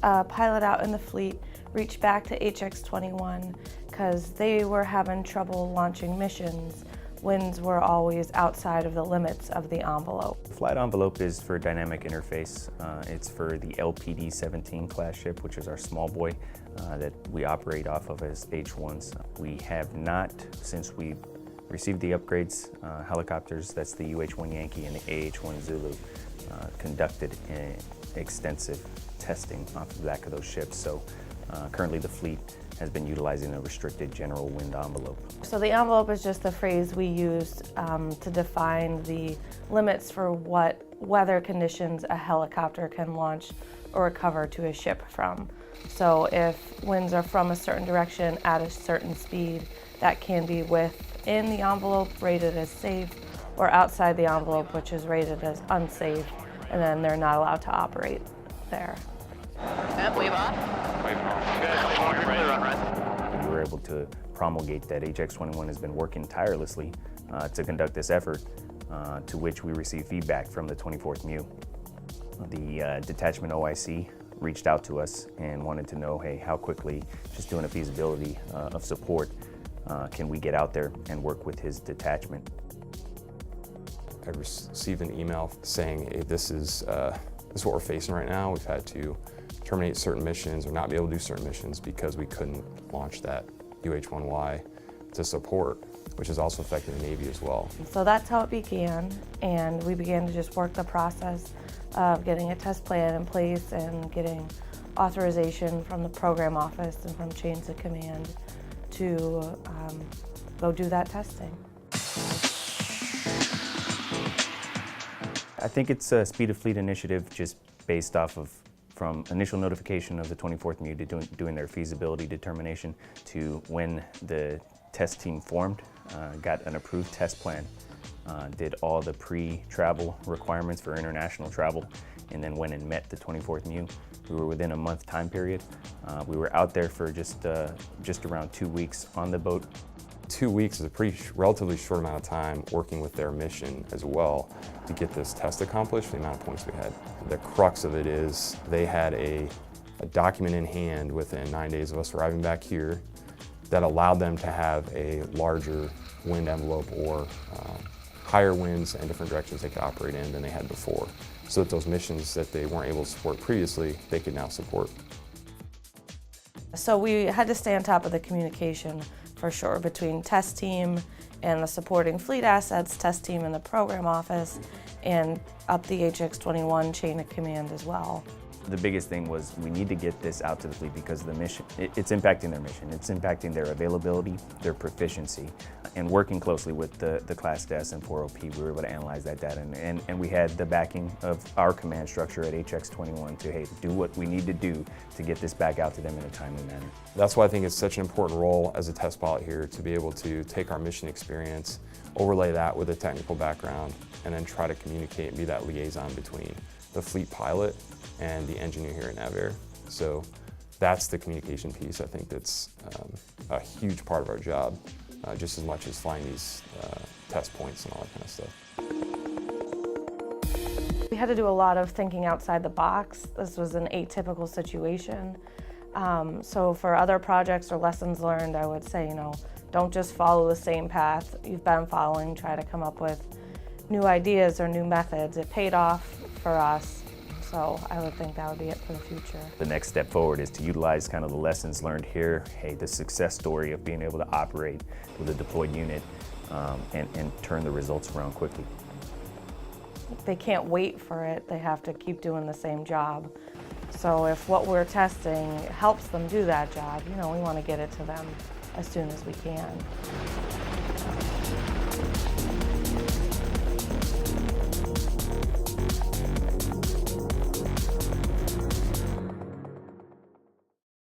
a pilot out in the fleet reached back to HX-21 because they were having trouble launching missions. Winds were always outside of the limits of the envelope. Flight envelope is for dynamic interface. It's for the LPD-17 class ship, which is our small boy that we operate off of as H-1s. We have not, since we received the upgrades, helicopters, that's the UH-1 Yankee and the AH-1 Zulu, conducted extensive testing off the back of those ships. So currently the fleet has been utilizing a restricted general wind envelope. So the envelope is just the phrase we used to define the limits for what weather conditions a helicopter can launch or recover to a ship from. So if winds are from a certain direction at a certain speed, that can be within the envelope rated as safe, or outside the envelope, which is rated as unsafe, and then they're not allowed to operate there. Yep, wave off. Wave off. We were able to promulgate that HX-21 has been working tirelessly to conduct this effort, to which we received feedback from the 24th MEU. The detachment OIC reached out to us and wanted to know, hey, how quickly, just doing a feasibility of support, can we get out there and work with his detachment? I received an email saying, hey, this is what we're facing right now. We've had to terminate certain missions or not be able to do certain missions because we couldn't launch that UH-1Y to support, which is also affecting the Navy as well. So that's how it began, and we began to just work the process of getting a test plan in place and getting authorization from the program office and from chains of command to go do that testing. I think it's a speed of fleet initiative just based off of from initial notification of the 24th MEU to doing their feasibility determination to when the test team formed, got an approved test plan, did all the pre-travel requirements for international travel, and then went and met the 24th MEU. We were within a month time period. We were out there for just around 2 weeks on the boat. 2 weeks is a relatively short amount of time working with their mission as well to get this test accomplished, the amount of points we had. The crux of it is they had a document in hand within 9 days of us arriving back here that allowed them to have a larger wind envelope or higher winds and different directions they could operate in than they had before. So that those missions that they weren't able to support previously, they could now support. So we had to stay on top of the communication for sure between test team and the supporting fleet assets, test team and the program office, and up the HX-21 chain of command as well. The biggest thing was we need to get this out to the fleet because the mission, it's impacting their mission, it's impacting their availability, their proficiency, and working closely with the Class DES and 40P, we were able to analyze that data, and we had the backing of our command structure at HX-21 to, hey, do what we need to do to get this back out to them in a timely manner. That's why I think it's such an important role as a test pilot here to be able to take our mission experience, overlay that with a technical background, and then try to communicate and be that liaison between the fleet pilot and the engineer here at Naval Air. So that's the communication piece. I think that's a huge part of our job, just as much as flying these test points and all that kind of stuff. We had to do a lot of thinking outside the box. This was an atypical situation. So for other projects or lessons learned, I would say, don't just follow the same path you've been following. Try to come up with new ideas or new methods. It paid off for us. So I would think that would be it for the future. The next step forward is to utilize kind of the lessons learned here, hey, the success story of being able to operate with a deployed unit and turn the results around quickly. They can't wait for it, they have to keep doing the same job. So if what we're testing helps them do that job, we want to get it to them as soon as we can.